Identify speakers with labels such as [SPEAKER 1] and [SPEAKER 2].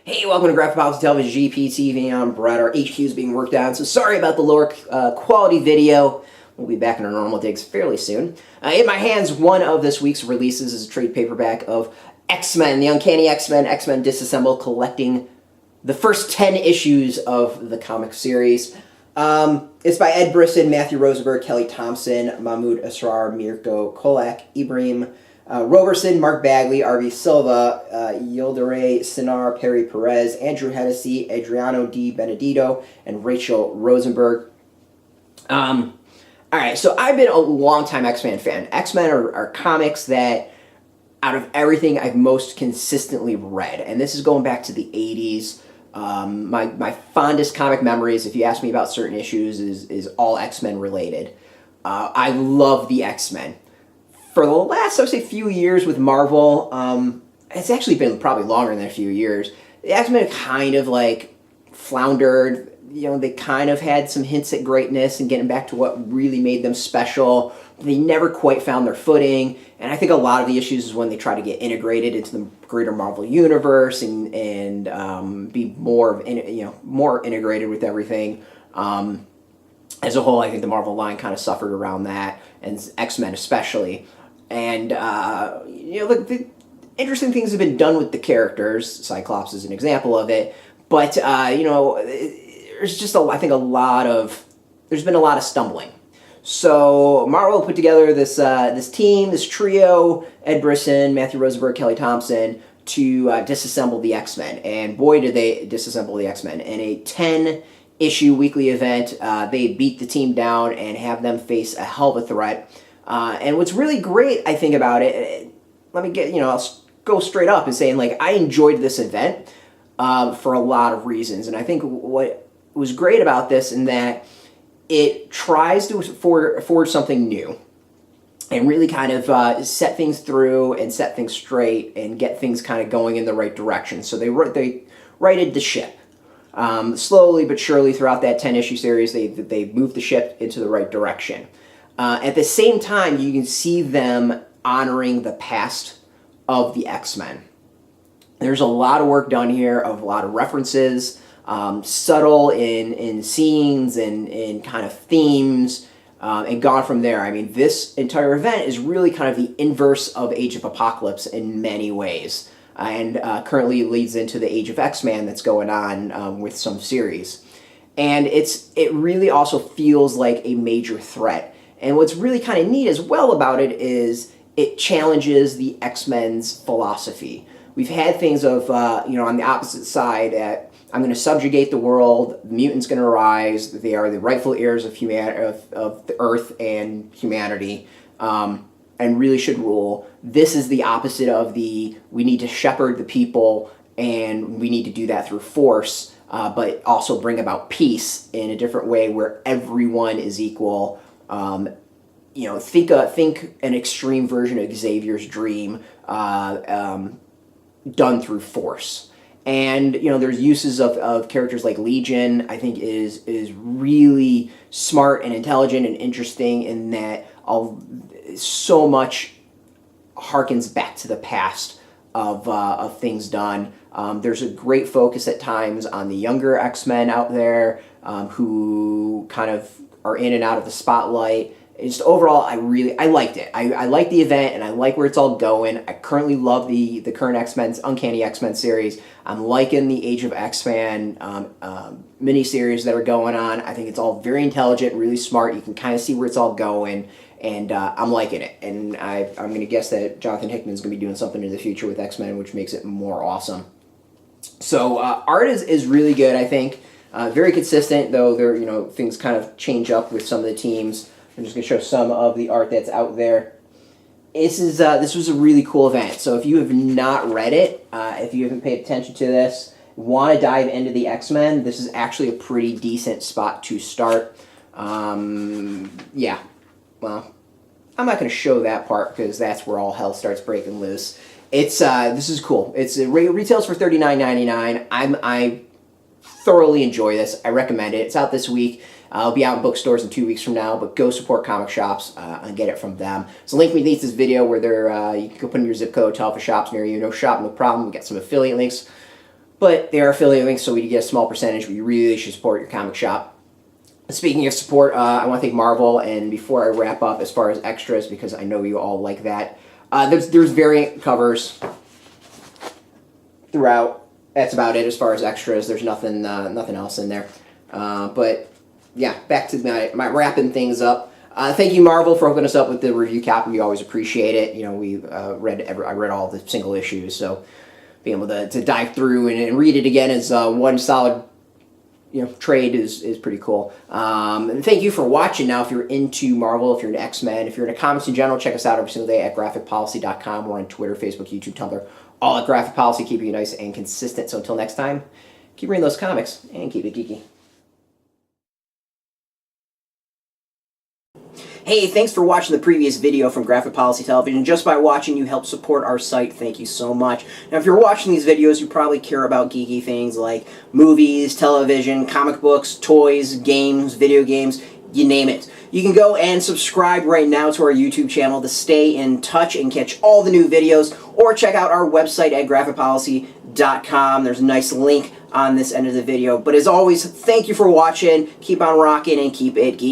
[SPEAKER 1] Hey, welcome to Graphic Policy Television GPTV. I'm Brett. Our HQ is being worked on, so sorry about the lower quality video. We'll be back in our normal digs fairly soon. In my hands, one of this week's releases is a trade paperback of X-Men, the Uncanny X-Men, X-Men Disassembled, collecting the first 10 issues of the comic series. It's by Ed Brisson, Matthew Rosenberg, Kelly Thompson, Mahmud, Asrar, Mirko Kolak, Ibrahim Roberson, Mark Bagley, R.V. Silva, Yildiray, Cinar, Pere, Perez, Andrew Hennessy, Adriano D. Benedetto, and Rachelle Rosenberg. Alright, so I've been a longtime X-Men fan. X-Men are comics that, out of everything, I've most consistently read. And this is going back to the 80s. My fondest comic memories, if you ask me about certain issues, is all X-Men related. I love the X-Men. For the last, I would say, few years with Marvel, it's actually been probably longer than a few years, the X-Men kind of like floundered. You know, they kind of had some hints at greatness and getting back to what really made them special. They never quite found their footing, and I think a lot of the issues is when they try to get integrated into the greater Marvel universe and be more more integrated with everything. As a whole, I think the Marvel line kind of suffered around that, and X-Men especially. And the interesting things have been done with the characters. Cyclops is an example of it, but there's just there's been a lot of stumbling. So Marvel put together this team, this trio: Ed Brisson, Matthew Rosenberg, Kelly Thompson, to disassemble the X-Men. And boy, did they disassemble the X-Men in a 10-issue weekly event. They beat the team down and have them face a hell of a threat. And what's really great, I think, about it, I'll go straight up and saying, I enjoyed this event for a lot of reasons. And I think what was great about this in that it tries to forge something new and really kind of set things through and set things straight and get things kind of going in the right direction. So they righted the ship. Slowly but surely throughout that 10-issue series, they moved the ship into the right direction. At the same time, you can see them honoring the past of the X-Men. There's a lot of work done here, of a lot of references, subtle in scenes and in kind of themes, and gone from there. I mean, this entire event is really kind of the inverse of Age of Apocalypse in many ways. And currently leads into the Age of X-Men that's going on with some series. And it really also feels like a major threat. And what's really kind of neat as well about it is it challenges the X-Men's philosophy. We've had things of, on the opposite side, that I'm going to subjugate the world, the mutants going to arise, they are the rightful heirs of the Earth and humanity, and really should rule. This is the opposite of we need to shepherd the people, and we need to do that through force, but also bring about peace in a different way where everyone is equal. Think an extreme version of Xavier's dream done through force. And there's uses of characters like Legion. I think is really smart and intelligent and interesting in that so much harkens back to the past of things done. There's a great focus at times on the younger X-Men out there who kind of are in and out of the spotlight. Just overall, I liked it. I like the event, and I like where it's all going. I currently love the current X-Men, Uncanny X-Men series. I'm liking the Age of X-Men miniseries that are going on. I think it's all very intelligent, really smart. You can kind of see where it's all going, and I'm liking it. And I'm going to guess that Jonathan Hickman's going to be doing something in the future with X-Men, which makes it more awesome. So art is really good, I think. Very consistent, though things kind of change up with some of the teams. I'm just going to show some of the art that's out there. This was a really cool event. So if you have not read it, if you haven't paid attention to this, want to dive into the X-Men, this is actually a pretty decent spot to start. Yeah. Well, I'm not going to show that part because that's where all hell starts breaking loose. This is cool. It retails for $39.99. I thoroughly enjoy this. I recommend it. It's out this week. It'll be out in bookstores in 2 weeks from now, but go support comic shops and get it from them. So link beneath this video where you can go put in your zip code, tell if a shop's near you. No shop, no problem. We got some affiliate links but they are affiliate links, so we get a small percentage, but you really should support your comic shop. Speaking of support, I want to thank Marvel, and before I wrap up, as far as extras, because I know you all like that, there's variant covers throughout. That's about it as far as extras. There's nothing else in there. But yeah, back to my wrapping things up. Thank you, Marvel, for hooking us up with the review copy. We always appreciate it. You know, I read all the single issues, so being able to dive through and read it again as one solid trade is pretty cool. And thank you for watching. Now, if you're into Marvel, if you're into X-Men, if you're into comics in general, check us out every single day at graphicpolicy.com. We're on Twitter, Facebook, YouTube, Tumblr, all at Graphic Policy, keeping you nice and consistent. So until next time, keep reading those comics and keep it geeky. Hey, thanks for watching the previous video from Graphic Policy Television. Just by watching, you help support our site. Thank you so much. Now, if you're watching these videos, you probably care about geeky things like movies, television, comic books, toys, games, video games, you name it. You can go and subscribe right now to our YouTube channel to stay in touch and catch all the new videos, or check out our website at graphicpolicy.com. There's a nice link on this end of the video. But as always, thank you for watching. Keep on rocking and keep it geeky.